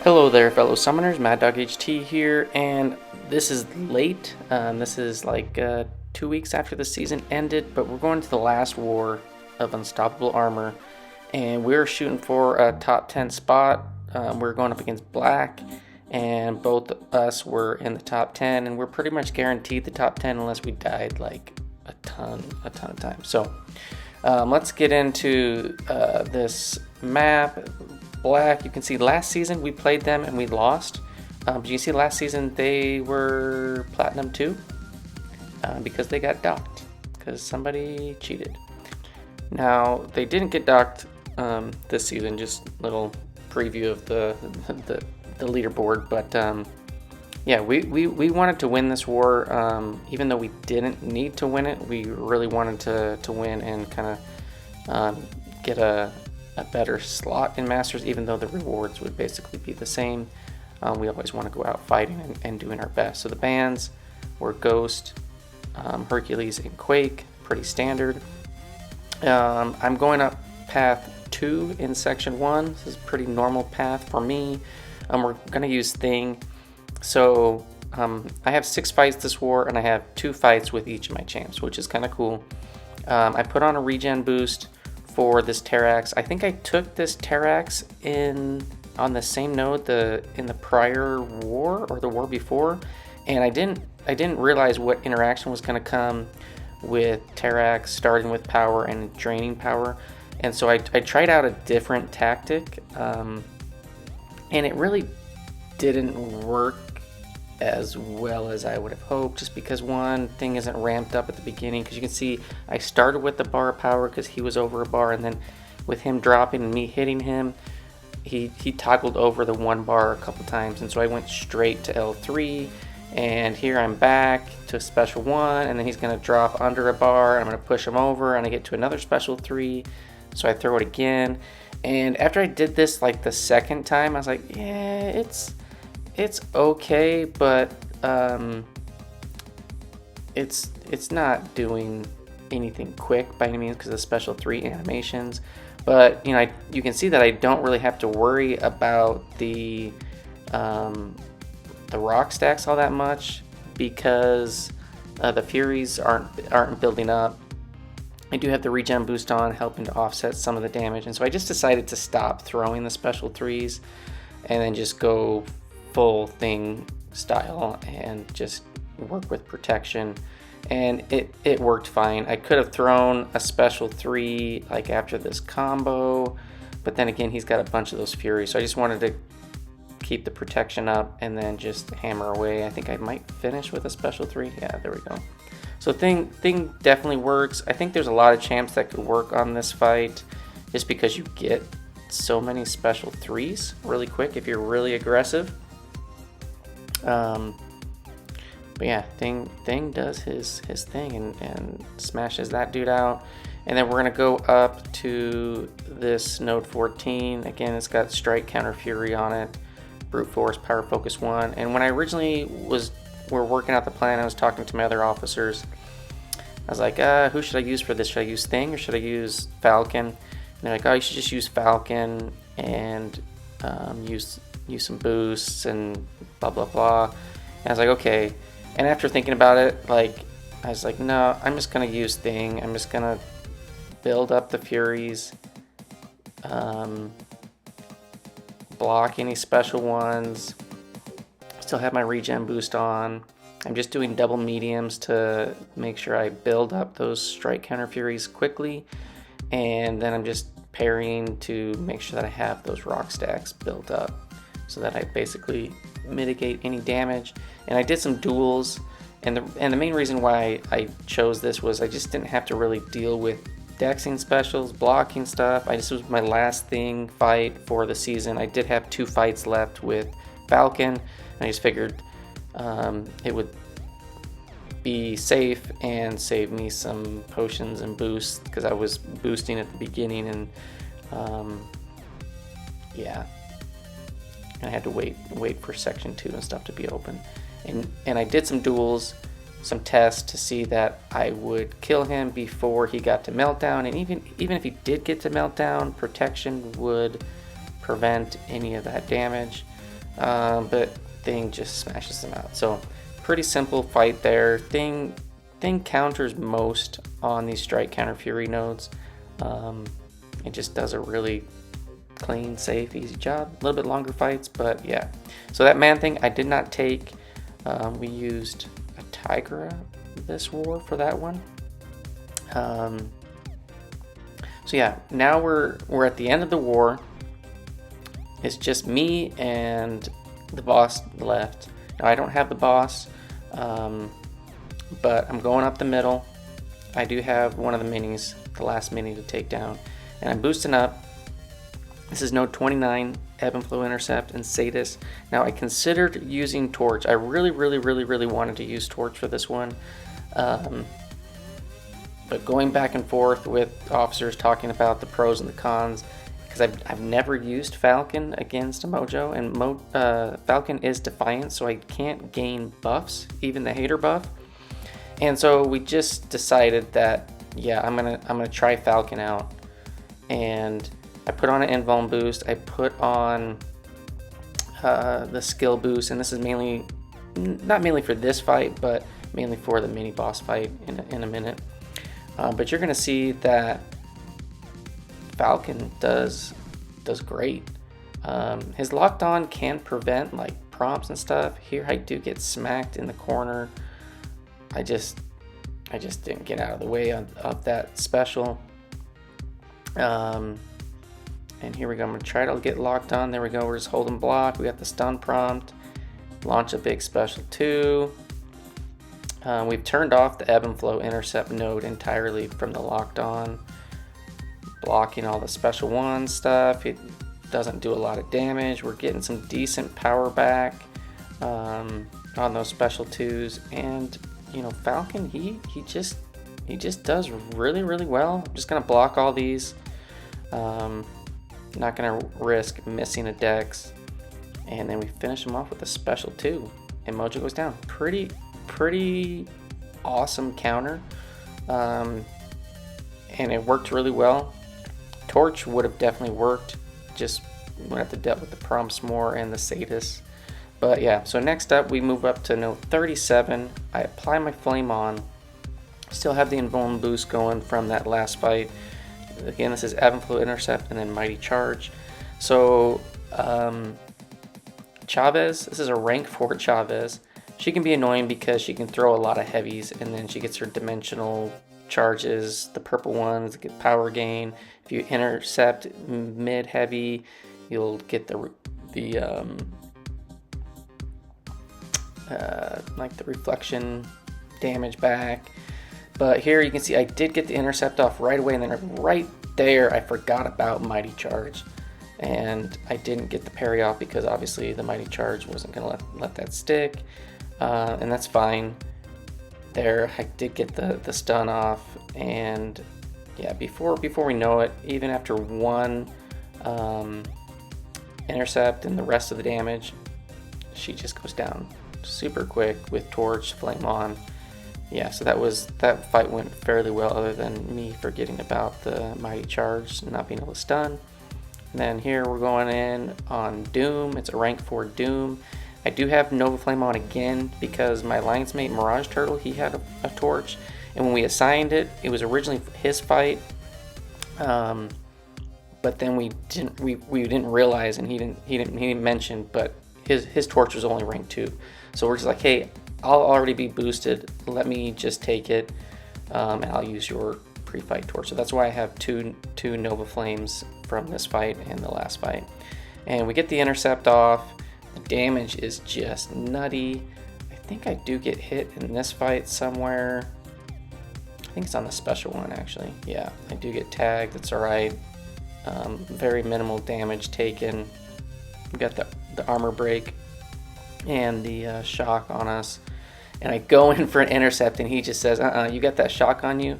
Hello there, fellow summoners. Mad Dog HT here, and this is late. This is like 2 weeks after the season ended, but we're going to the last war of Unstoppable Armor, and we're shooting for a top 10 spot. We're going up against BLAAK, and both us were in the top 10, and we're pretty much guaranteed the top 10 unless we died like a ton of times. So let's get into this map. BLAAK, you can see last season we played them and we lost. But you see last season they were Platinum 2 because they got docked because somebody cheated. Now they didn't get docked this season, just a little preview of the leaderboard. But yeah, we wanted to win this war, even though we didn't need to win it. We really wanted to win and kind of get a better slot in Masters, even though the rewards would basically be the same. We always want to go out fighting and doing our best. So the bans were Ghost, Hercules, and Quake, pretty standard. I'm going up path 2 in section 1. This is a pretty normal path for me. We're going to use Thing. So I have 6 fights this war, and I have 2 fights with each of my champs, which is kind of cool. I put on a regen boost for this Terrax. I think I took this Terrax on the same node in the prior war or the war before, and I didn't realize what interaction was going to come with Terrax starting with power and draining power, and so I tried out a different tactic, and it really didn't work as well as I would have hoped, just because one thing isn't ramped up at the beginning, because you can see I started with the bar of power because he was over a bar, and then with him dropping and me hitting him, he toggled over the 1 bar a couple times, and so I went straight to L3, and here I'm back to special 1, and then he's going to drop under a bar, and I'm going to push him over, and I get to another special 3, so I throw it again. And after I did this like the second time, I was like, yeah, it's okay, but it's not doing anything quick by any means because of the special 3 animations. But you know, you can see that I don't really have to worry about the rock stacks all that much because the Furies aren't building up. I do have the regen boost on, helping to offset some of the damage, and so I just decided to stop throwing the special 3s and then just go full Thing style and just work with protection, and it worked fine. I could have thrown a special 3 like after this combo, but then again he's got a bunch of those Furies, so I just wanted to keep the protection up and then just hammer away. I think I might finish with a special 3. Yeah, there we go. So Thing definitely works. I think there's a lot of champs that could work on this fight just because you get so many special 3s really quick if you're really aggressive. But yeah, Thing does his thing and smashes that dude out. And then we're gonna go up to this node 14. Again, it's got Strike, Counter, Fury on it, Brute Force, Power Focus 1. And when I originally we're working out the plan, I was talking to my other officers. I was like, who should I use for this? Should I use Thing or should I use Falcon? And they're like, oh, you should just use Falcon and use some boosts and blah blah blah. And I was like, okay. And after thinking about it, like I was like, no, I'm just gonna use Thing. I'm just gonna build up the Furies, block any special ones, still have my regen boost on. I'm just doing double mediums to make sure I build up those Strike, Counter, Furies quickly, and then I'm just parrying to make sure that I have those rock stacks built up so that I basically mitigate any damage. And I did some duels, and the main reason why I chose this was I just didn't have to really deal with dexing specials, blocking stuff. This was my last Thing fight for the season. I did have 2 fights left with Falcon, and I just figured it would be safe and save me some potions and boosts because I was boosting at the beginning, and yeah, and I had to wait for section 2 and stuff to be open. And I did some duels, some tests to see that I would kill him before he got to meltdown, and even if he did get to meltdown, protection would prevent any of that damage. but Thing just smashes them out. So pretty simple fight there. Thing counters most on these strike counter fury nodes. It just does a really clean, safe, easy job. A little bit longer fights, but yeah. So that man thing I did not take. We used a Tigra this war for that one. So yeah, now we're at the end of the war. It's just me and the boss left. Now I don't have the boss, but I'm going up the middle. I do have one of the minis, the last mini to take down, and I'm boosting up. This is node 29, Ebb and Flow Intercept, and Sadist. Now I considered using Torch. I really wanted to use Torch for this one. But going back and forth with officers talking about the pros and the cons, because I've never used Falcon against a Mojo, and Falcon is Defiant, so I can't gain buffs, even the hater buff. And so we just decided that, yeah, I'm gonna try Falcon out, and I put on an invuln boost. I put on the skill boost, and this is not mainly for this fight, but mainly for the mini boss fight in a minute. But you're gonna see that Falcon does great. His locked on can prevent like prompts and stuff. Here I do get smacked in the corner. I just didn't get out of the way of that special. And here we go. I'm gonna try to get locked on. There we go. We're just holding block. We got the stun prompt. Launch a big special 2. We've turned off the Ebb and Flow Intercept node entirely from the locked on, blocking all the special 1 stuff. It doesn't do a lot of damage. We're getting some decent power back on those special 2s, and you know, Falcon he just does really well. I'm just gonna block all these. Not gonna risk missing a dex, and then we finish him off with a special 2, and Mojo goes down. Pretty awesome counter, and it worked really well. Torch would have definitely worked, just would have to deal with the prompts more and the Sadist. But yeah, so next up we move up to node 37. I apply my flame on, still have the invuln boost going from that last fight. Again, this is Ebb and Flow Intercept and then Mighty Charge. So Chavez, this is a rank 4 Chavez. She can be annoying because she can throw a lot of heavies, and then she gets her dimensional charges, the purple ones, get power gain. If you intercept mid heavy, you'll get the reflection damage back. But here you can see I did get the intercept off right away, and then right there I forgot about Mighty Charge, and I didn't get the parry off because obviously the Mighty Charge wasn't gonna let that stick. And that's fine. There, I did get the stun off, and yeah, before we know it, even after 1 intercept and the rest of the damage, she just goes down super quick with Torch, Flame on. Yeah, so that fight went fairly well, other than me forgetting about the Mighty Charge and not being able to stun. And then here we're going in on Doom. It's a rank 4 Doom. I do have Nova Flame on again because my alliance mate Mirage Turtle, he had a torch, and when we assigned it, it was originally his fight, but then we didn't realize, and he didn't mention, but his torch was only rank 2, so we're just like, hey, I'll already be boosted, let me just take it, and I'll use your pre-fight torch. So that's why I have two Nova Flames from this fight and the last fight, and we get the intercept off. The damage is just nutty. I think I do get hit in this fight somewhere. I think it's on the special one, actually. Yeah, I do get tagged. It's alright. Very minimal damage taken. We got the armor break and the shock on us. And I go in for an intercept, and he just says, you got that shock on you?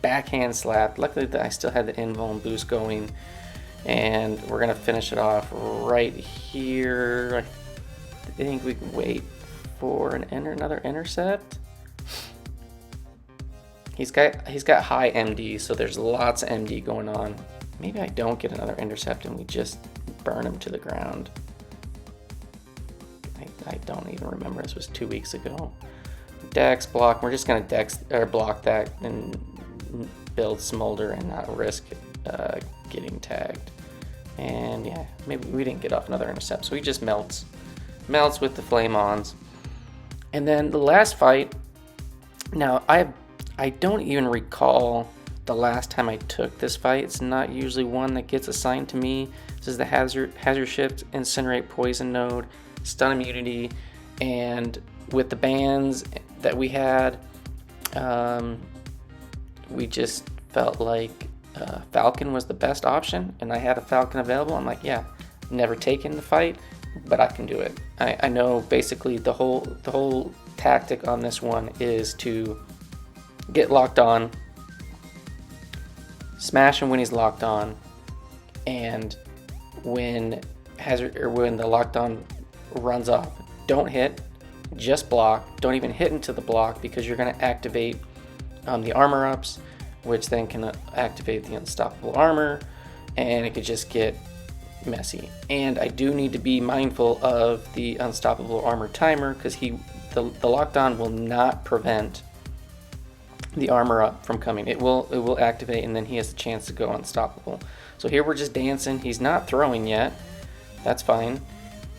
Backhand slap. Luckily, I still had the invuln boost going. And we're gonna finish it off right here. I think we can wait for another intercept. He's got high MD, so there's lots of MD going on. Maybe I don't get another intercept and we just burn him to the ground. I don't even remember. This was 2 weeks ago. Dex, block. We're just going to block that and build Smolder and not risk getting tagged. And yeah, maybe we didn't get off another Intercept, so he just melts with the Flame-Ons. And then the last fight, now I don't even recall the last time I took this fight. It's not usually one that gets assigned to me. This is the Hazard Shift, Incinerate, Poison Node, Stun Immunity, and with the bans that we had, we just felt like Falcon was the best option, and I had a Falcon available. I'm like, yeah, never taken the fight, but I can do it. I know basically the whole tactic on this one is to get locked on, smash him when he's locked on, and when the locked on runs off, don't hit, just block. Don't even hit into the block, because you're going to activate the armor ups, which then can activate the unstoppable armor, and it could just get messy. And I do need to be mindful of the unstoppable armor timer, because the lockdown will not prevent the armor up from coming. It will activate, and then he has a chance to go unstoppable. So here we're just dancing. He's not throwing yet. That's fine.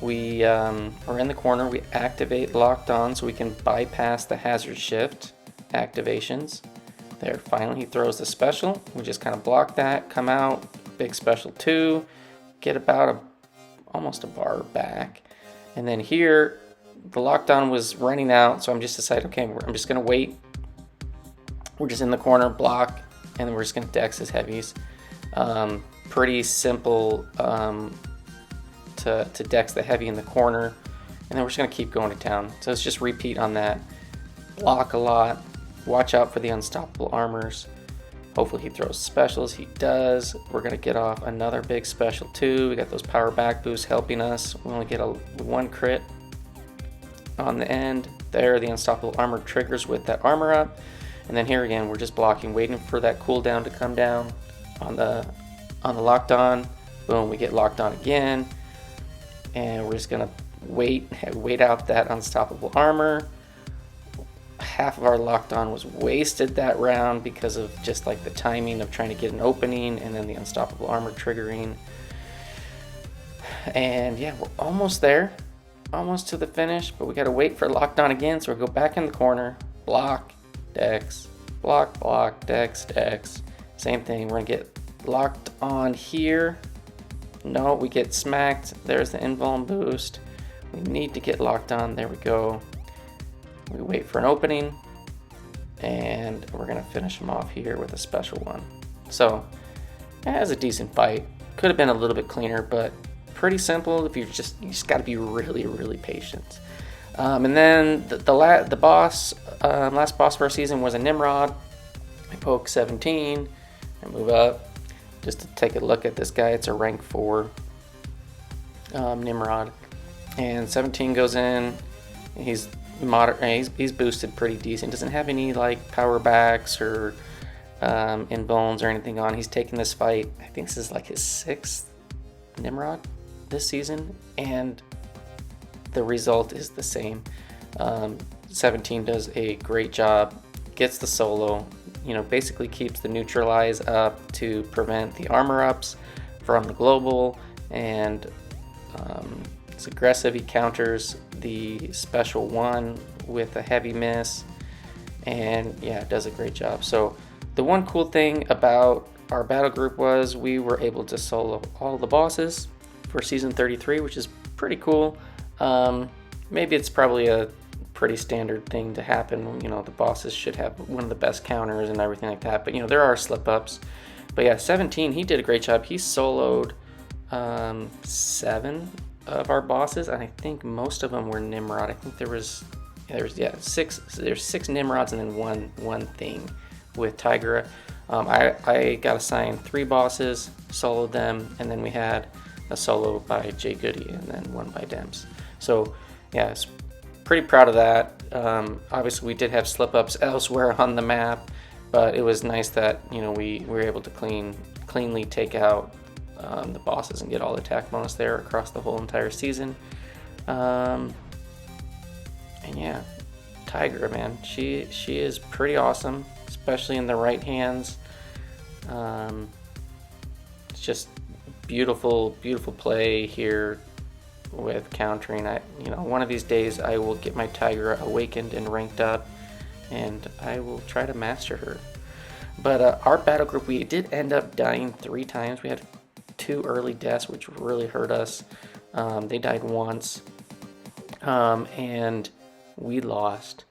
We are in the corner. We activate locked on so we can bypass the hazard shift activations. There, finally he throws the special. We just kind of block that, come out, big special 2, get about almost a bar back. And then here the lockdown was running out, so I'm just decided, okay, I'm just gonna wait. We're just in the corner, block, and then we're just gonna dex his heavies. Pretty simple to dex the heavy in the corner, and then we're just gonna keep going to town. So let's just repeat on that. Block a lot, watch out for the unstoppable armors. Hopefully he throws specials. He does. We're gonna get off another big special 2. We got those power back boosts helping us. We only get a 1 crit on the end. There, the unstoppable armor triggers with that armor up. And then here again, we're just blocking, waiting for that cooldown to come down on the locked on. Boom, we get locked on again. And we're just gonna wait out that unstoppable armor. Half of our locked on was wasted that round because of just like the timing of trying to get an opening and then the unstoppable armor triggering. And yeah, we're almost there, almost to the finish, but we gotta wait for locked on again. So we go back in the corner, block, dex, block, block, dex, dex. Same thing, we're gonna get locked on here. No, we get smacked. There's the invuln boost. We need to get locked on. There we go. We wait for an opening, and we're gonna finish him off here with a special 1. So that was a decent fight. Could have been a little bit cleaner, but pretty simple. If you just got to be really, really patient. And then the last boss of our season was a Nimrod. I poke 17 and move up just to take a look at this guy. It's a rank 4 Nimrod, and 17 goes in. He's moderate. He's boosted pretty decent. Doesn't have any like power backs or invulns or anything on. He's taking this fight. I think this is like his 6th Nimrod this season, and the result is the same. 17 does a great job. Gets the solo. Basically keeps the neutralize up to prevent the armor ups from the global, and it's aggressive. He counters the special 1 with a heavy miss, and yeah, does a great job. So the one cool thing about our battle group was we were able to solo all the bosses for season 33, which is pretty cool. Maybe it's probably a pretty standard thing to happen. The bosses should have one of the best counters and everything like that, but there are slip ups. But yeah, 17, he did a great job. He soloed 7 of our bosses, and I think most of them were Nimrod. I think there's 6. There's 6 Nimrods and then one thing with Tigra. I got assigned 3 bosses, soloed them, and then we had a solo by Jay Goody and then one by Demps. So yeah, it's pretty proud of that. Obviously we did have slip ups elsewhere on the map, but it was nice that we were able to cleanly take out the bosses and get all the attack bonus there across the whole entire season. And yeah, Tigra, man, she is pretty awesome, especially in the right hands. It's just beautiful play here with countering. One of these days I will get my Tigra awakened and ranked up, and I will try to master her. But our battle group, we did end up dying 3 times. We had 2 early deaths, which really hurt us. They died once, and we lost.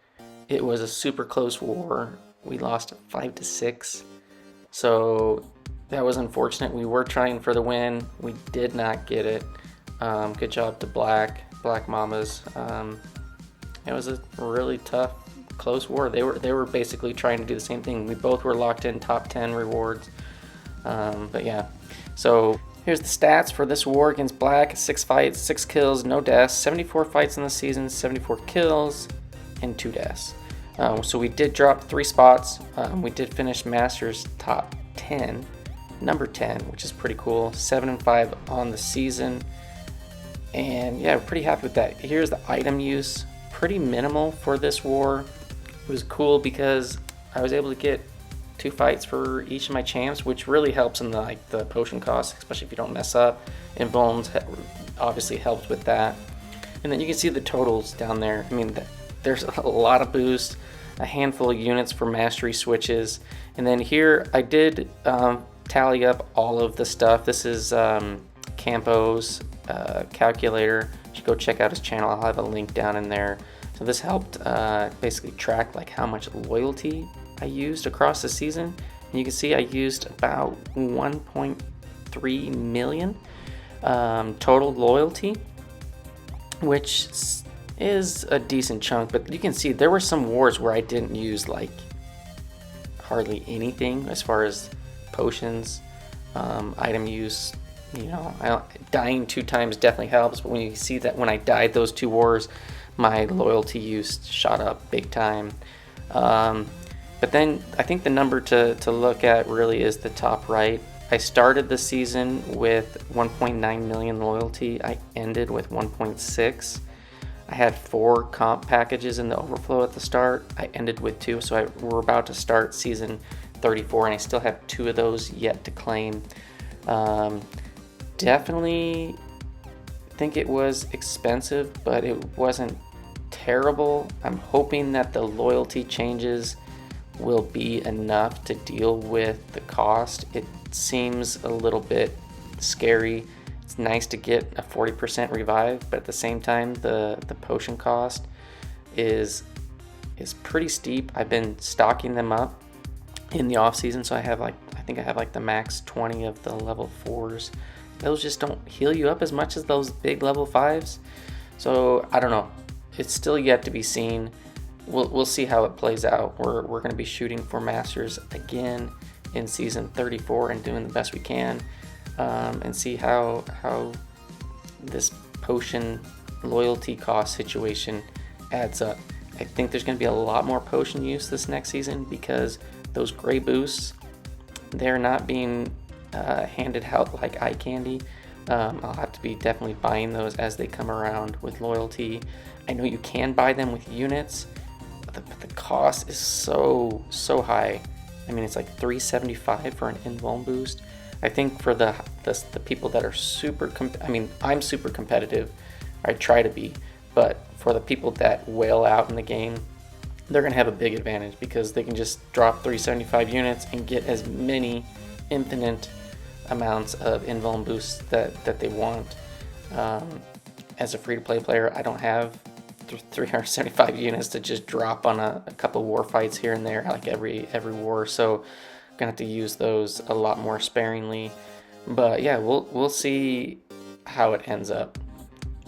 It was a super close war. We lost 5-6, so that was unfortunate. We were trying for the win. We did not get it. Good job to BLAAC Mamas. It was a really tough, close war. They were basically trying to do the same thing. We both were locked in top 10 rewards. But yeah, so here's the stats for this war against BLAAC. 6 fights, 6 kills, no deaths. 74 fights in the season, 74 kills, and 2 deaths. So we did drop 3 spots. We did finish Masters top 10, number 10, which is pretty cool. 7-5 on the season. And yeah, we're pretty happy with that. Here's the item use. Pretty minimal for this war. It was cool because I was able to get 2 fights for each of my champs, which really helps in the potion cost, especially if you don't mess up. And Vulns obviously helped with that. And then you can see the totals down there. I mean, there's a lot of boosts, a handful of units for mastery switches. And then here I did tally up all of the stuff. This is Campo's calculator. You should go check out his channel. I'll have a link down in there. So this helped basically track like how much loyalty I used across the season. And you can see I used about 1.3 million total loyalty, which is a decent chunk. But you can see there were some wars where I didn't use like hardly anything as far as potions, item use. Dying 2 times definitely helps, but when you see that when I died those 2 wars, my loyalty use shot up big time. But then I think the number to look at really is the top right. I started the season with 1.9 million loyalty. I ended with 1.6. I had 4 comp packages in the overflow at the start. I ended with 2, so we're about to start season 34, and I still have 2 of those yet to claim. Definitely think it was expensive, but it wasn't terrible. I'm hoping that the loyalty changes will be enough to deal with the cost. It seems a little bit scary. It's nice to get a 40% revive, but at the same time the potion cost is pretty steep. I've been stocking them up in the off season, so I think I have the max 20 of the level 4s. Those just don't heal you up as much as those big level 5s. So I don't know. It's still yet to be seen. We'll see how it plays out. We're going to be shooting for Masters again in season 34 and doing the best we can, and see how this potion loyalty cost situation adds up. I think there's going to be a lot more potion use this next season because those gray boosts, they're not being handed out like eye candy. I'll have to be definitely buying those as they come around with loyalty. I know you can buy them with units, but the cost is so high. I mean, it's like $375 for an invuln boost. I think for the people that are I'm super competitive. I try to be, but for the people that whale out in the game, they're gonna have a big advantage because they can just drop 375 units and get as many infinite amounts of invuln boosts that they want. As a free-to-play player, I don't have 375 units to just drop on a couple war fights here and there, like every war. So I'm gonna have to use those a lot more sparingly. But yeah, we'll see how it ends up.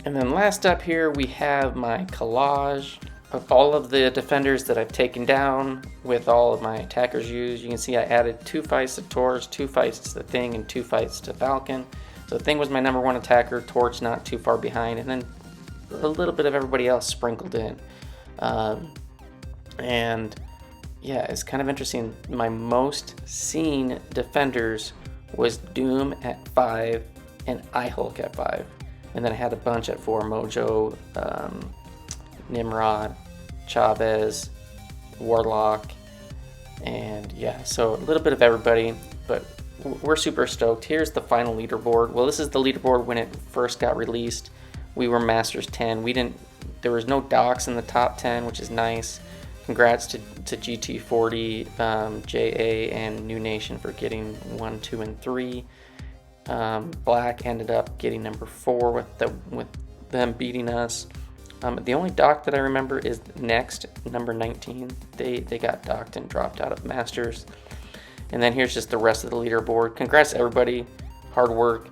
And then last up here we have my collage of all of the defenders that I've taken down with all of my attackers used. You can see I added 2 fights to Torch, 2 fights to the Thing, and 2 fights to Falcon. So the Thing was my number 1 attacker, Torch not too far behind, and then a little bit of everybody else sprinkled in. And yeah, it's kind of interesting. My most seen defenders was Doom at 5 and iHulk at 5. And then I had a bunch at 4, Mojo, Nimrod, Chavez, Warlock, and yeah, so a little bit of everybody, but we're super stoked. Here's the final leaderboard. Well, this is the leaderboard when it first got released. We were Masters 10. There was no docs in the top 10, which is nice. Congrats to GT40, JA, and New Nation for getting 1, 2, and 3. BLAÄK ended up getting number 4 with them beating us. The only doc that I remember is Next, number 19. They got docked and dropped out of Masters. And then here's just the rest of the leaderboard. Congrats to everybody, hard work,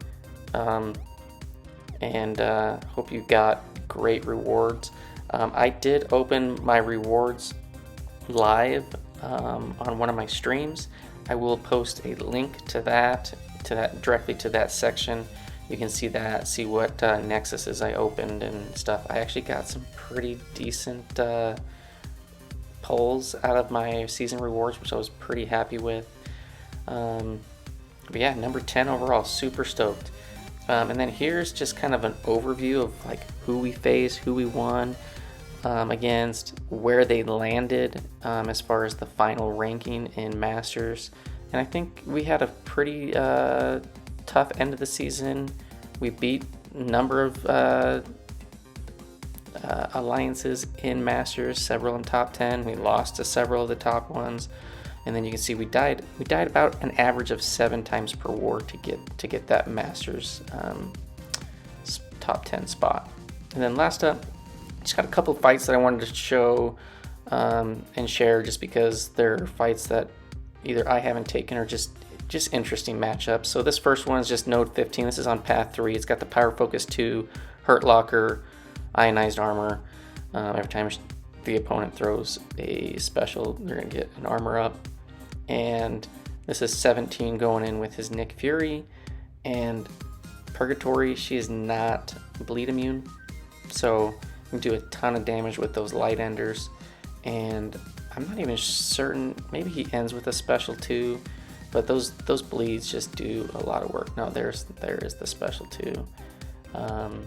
and hope you got great rewards. I did open my rewards live on one of my streams. I will post a link to that directly to that section. You can see what Nexuses I opened and stuff. I actually got some pretty decent pulls out of my season rewards, which I was pretty happy with. But yeah, number 10 overall, super stoked. And then here's just kind of an overview of like who we faced, who we won against, where they landed as far as the final ranking in Masters. And I think we had a pretty tough end of the season. We beat a number of alliances in Masters, several in top 10. We lost to several of the top ones. And then you can see we died about an average of 7 times per war to get that Masters top 10 spot. And then last up, just got a couple of fights that I wanted to show and share, just because they're fights that either I haven't taken or just interesting matchups. So this first one is just Node 15. This is on Path 3. It's got the Power Focus 2, Hurt Locker, Ionized Armor. Every time the opponent throws a special, they're going to get an armor up. And this is 17 going in with his Nick Fury. And Purgatory, she is not bleed immune, so you can do a ton of damage with those light enders. And I'm not even certain, maybe he ends with a special too, but those bleeds just do a lot of work. No, there is the special too. And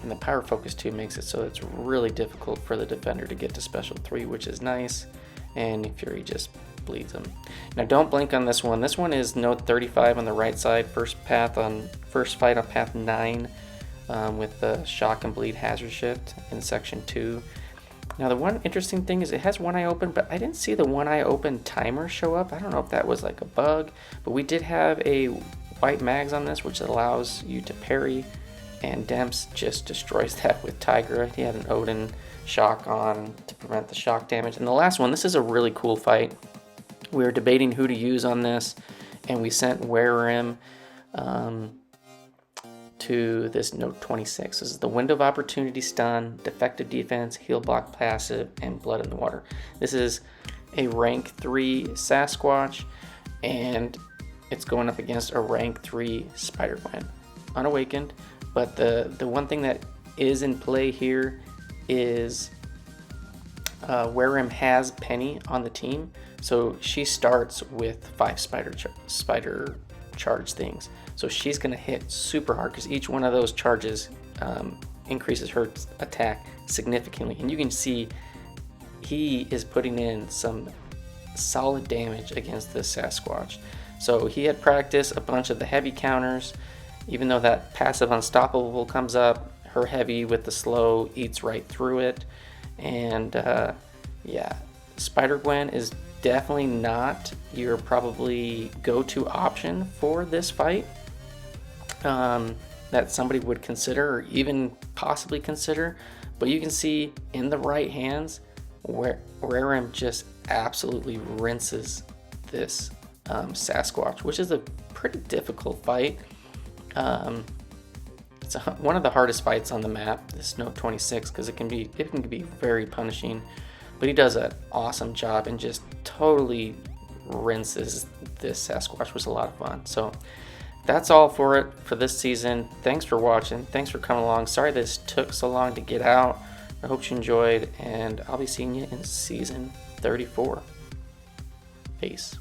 the Power Focus 2 makes it so it's really difficult for the defender to get to special 3, which is nice. And Nick Fury just bleeds him. Now don't blink on this one. This one is Node 35 on the right side, first fight on Path 9 with the Shock and Bleed Hazard Shift in Section 2. Now the one interesting thing is it has one eye open, but I didn't see the one eye open timer show up. I don't know if that was like a bug, but we did have a white mags on this, which allows you to parry, and Demps just destroys that with Tigra. He had an Odin shock on to prevent the shock damage. And the last one, this is a really cool fight. We were debating who to use on this, and we sent Werewrym to this Note 26. This is the Window of Opportunity Stun, Defective Defense, Heal Block Passive, and Blood in the Water. This is a rank 3 Sasquatch, and it's going up against a rank 3 SpGwen. Unawakened, but the one thing that is in play here is Werewrym has Penny on the team, so she starts with 5 spider charge things. So she's going to hit super hard because each one of those charges increases her attack significantly. And you can see he is putting in some solid damage against this Sasquatch. So he had practiced a bunch of the heavy counters. Even though that passive Unstoppable comes up, her heavy with the slow eats right through it. And yeah, SpGwen is definitely not your probably go-to option for this fight that somebody would consider or even possibly consider. But you can see in the right hands where Werewrym just absolutely rinses this Sasquatch, which is a pretty difficult fight. It's one of the hardest fights on the map, this Note 26, because it can be very punishing. But he does an awesome job and just totally rinses this Sasquatch. It was a lot of fun. So that's all for it for this season. Thanks for watching. Thanks for coming along. Sorry this took so long to get out. I hope you enjoyed, and I'll be seeing you in season 34. Peace.